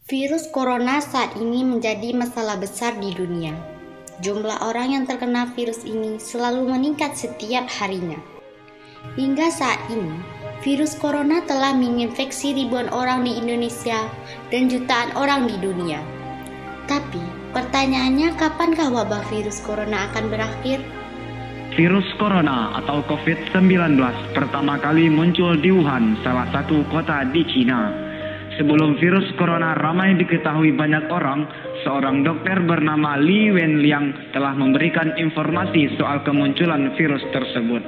Virus corona saat ini menjadi masalah besar di dunia. Jumlah orang yang terkena virus ini selalu meningkat setiap harinya. Hingga saat ini, virus corona telah menginfeksi ribuan orang di Indonesia dan jutaan orang di dunia. Tapi, pertanyaannya kapankah wabah virus corona akan berakhir? Virus corona atau COVID-19 pertama kali muncul di Wuhan, salah satu kota di Cina. Sebelum virus corona ramai diketahui banyak orang, seorang dokter bernama Li Wenliang telah memberikan informasi soal kemunculan virus tersebut.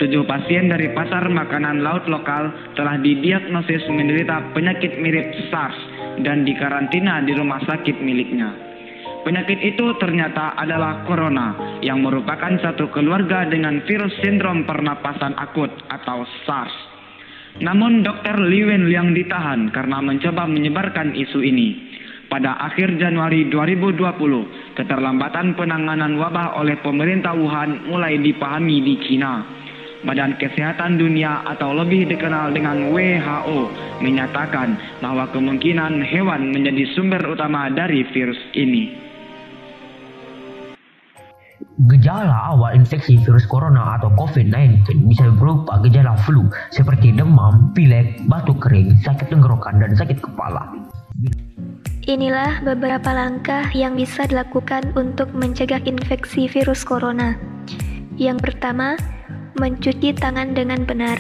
7 pasien dari pasar makanan laut lokal telah didiagnosis menderita penyakit mirip SARS dan dikarantina di rumah sakit miliknya. Penyakit itu ternyata adalah corona, yang merupakan satu keluarga dengan virus sindrom pernapasan akut atau SARS. Namun Dr. Li Wenliang ditahan karena mencoba menyebarkan isu ini. Pada akhir Januari 2020, keterlambatan penanganan wabah oleh pemerintah Wuhan mulai dipahami di Cina. Badan Kesehatan Dunia atau lebih dikenal dengan WHO menyatakan bahwa kemungkinan hewan menjadi sumber utama dari virus ini. Gejala awal infeksi virus corona atau COVID-19 bisa berupa gejala flu seperti demam, pilek, batuk kering, sakit tenggorokan, dan sakit kepala. Inilah beberapa langkah yang bisa dilakukan untuk mencegah infeksi virus corona. Yang pertama, mencuci tangan dengan benar.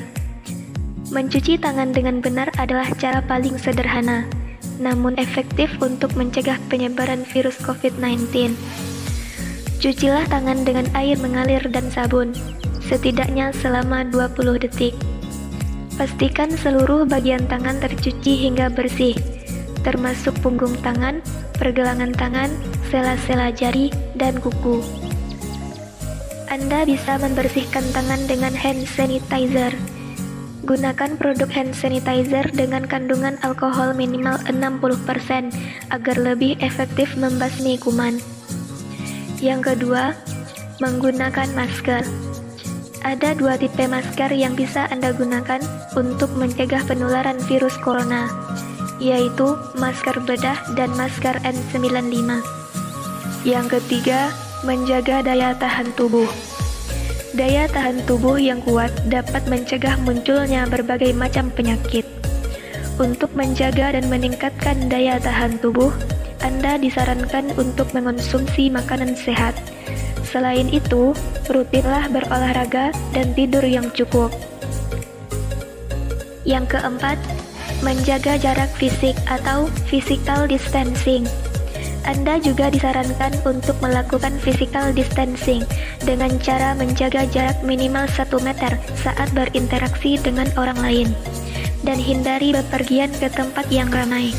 Mencuci tangan dengan benar adalah cara paling sederhana, namun efektif untuk mencegah penyebaran virus COVID-19. Cucilah tangan dengan air mengalir dan sabun, setidaknya selama 20 detik. Pastikan seluruh bagian tangan tercuci hingga bersih, termasuk punggung tangan, pergelangan tangan, sela-sela jari, dan kuku. Anda bisa membersihkan tangan dengan hand sanitizer. Gunakan produk hand sanitizer dengan kandungan alkohol minimal 60% agar lebih efektif membasmi kuman. Yang kedua, menggunakan masker. Ada 2 tipe masker yang bisa Anda gunakan untuk mencegah penularan virus corona, yaitu masker bedah dan masker N95. Yang ketiga, menjaga daya tahan tubuh. Daya tahan tubuh yang kuat dapat mencegah munculnya berbagai macam penyakit. Untuk menjaga dan meningkatkan daya tahan tubuh, Anda disarankan untuk mengonsumsi makanan sehat. Selain itu, rutinlah berolahraga dan tidur yang cukup. Yang keempat, menjaga jarak fisik atau physical distancing. Anda juga disarankan untuk melakukan physical distancing dengan cara menjaga jarak minimal 1 meter saat berinteraksi dengan orang lain, dan hindari bepergian ke tempat yang ramai.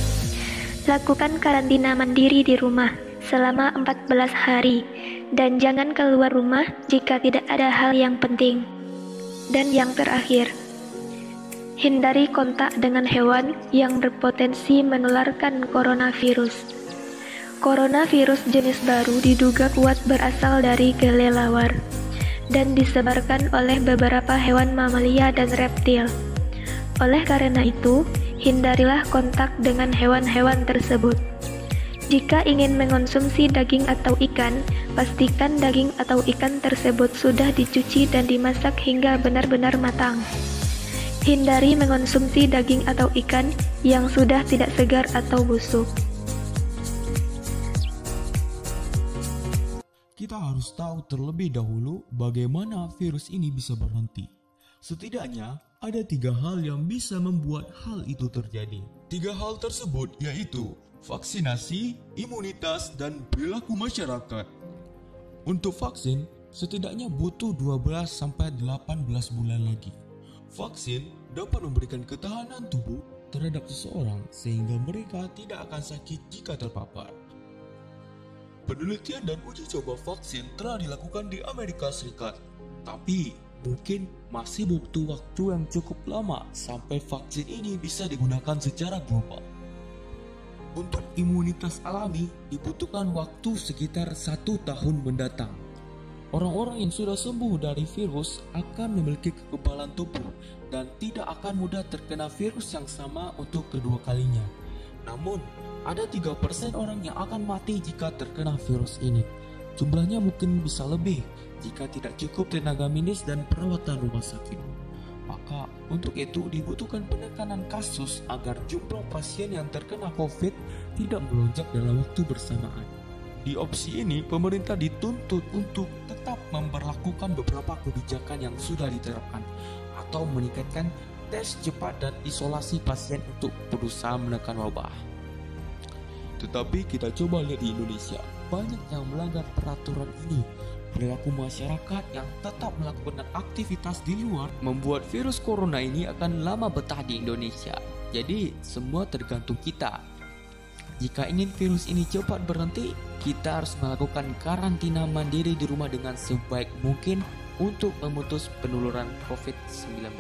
Lakukan karantina mandiri di rumah selama 14 hari dan jangan keluar rumah jika tidak ada hal yang penting. Dan yang terakhir, hindari kontak dengan hewan yang berpotensi menularkan coronavirus. Coronavirus jenis baru diduga kuat berasal dari kelelawar dan disebarkan oleh beberapa hewan mamalia dan reptil. Oleh karena itu, hindarilah kontak dengan hewan-hewan tersebut. Jika ingin mengonsumsi daging atau ikan, pastikan daging atau ikan tersebut sudah dicuci dan dimasak hingga benar-benar matang. Hindari mengonsumsi daging atau ikan yang sudah tidak segar atau busuk. Kita harus tahu terlebih dahulu bagaimana virus ini bisa berhenti. Setidaknya, ada 3 hal yang bisa membuat hal itu terjadi. 3 hal tersebut yaitu vaksinasi, imunitas, dan perilaku masyarakat. Untuk vaksin, setidaknya butuh 12-18 bulan lagi. Vaksin dapat memberikan ketahanan tubuh terhadap seseorang sehingga mereka tidak akan sakit jika terpapar. Penelitian dan uji coba vaksin telah dilakukan di Amerika Serikat, tapi mungkin masih butuh waktu yang cukup lama sampai vaksin ini bisa digunakan secara global. Untuk imunitas alami dibutuhkan waktu sekitar 1 tahun mendatang. Orang-orang yang sudah sembuh dari virus akan memiliki kekebalan tubuh dan tidak akan mudah terkena virus yang sama untuk kedua kalinya. Namun, ada 3% orang yang akan mati jika terkena virus ini. Jumlahnya mungkin bisa lebih jika tidak cukup tenaga medis dan perawatan rumah sakit. Maka untuk itu dibutuhkan penekanan kasus agar jumlah pasien yang terkena COVID tidak melonjak dalam waktu bersamaan. Di opsi ini, pemerintah dituntut untuk tetap memberlakukan beberapa kebijakan yang sudah diterapkan atau meningkatkan tes cepat dan isolasi pasien untuk berusaha menekan wabah. Tetapi kita coba lihat di Indonesia, banyak yang melanggar peraturan ini. Perilaku masyarakat yang tetap melakukan aktivitas di luar membuat virus corona ini akan lama betah di Indonesia. Jadi semua tergantung kita. Jika ingin virus ini cepat berhenti, kita harus melakukan karantina mandiri di rumah dengan sebaik mungkin untuk memutus penularan COVID-19.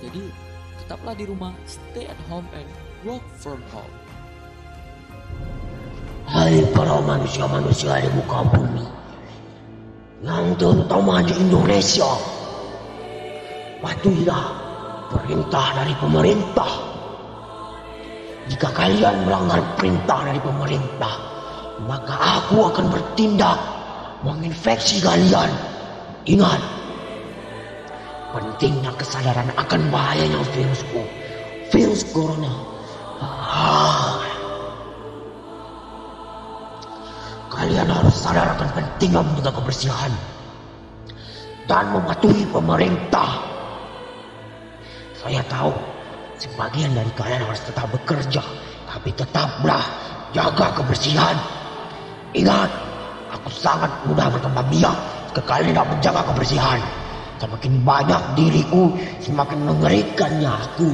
Jadi tetaplah di rumah, stay at home and work from home. Hai para manusia-manusia di muka bumi yang terutama di Indonesia, patuhilah perintah dari pemerintah. Jika kalian melanggar perintah dari pemerintah, maka aku akan bertindak menginfeksi kalian. Ingat, pentingnya kesadaran akan bahayanya virus corona. Kalian harus sadar akan pentingnya menjaga kebersihan dan mematuhi pemerintah. Saya tahu sebagian dari kalian harus tetap bekerja, tapi tetaplah jaga kebersihan. Ingat, aku sangat mudah berkembang biak jika kalian tidak menjaga kebersihan. Semakin banyak diriku, semakin mengerikannya aku.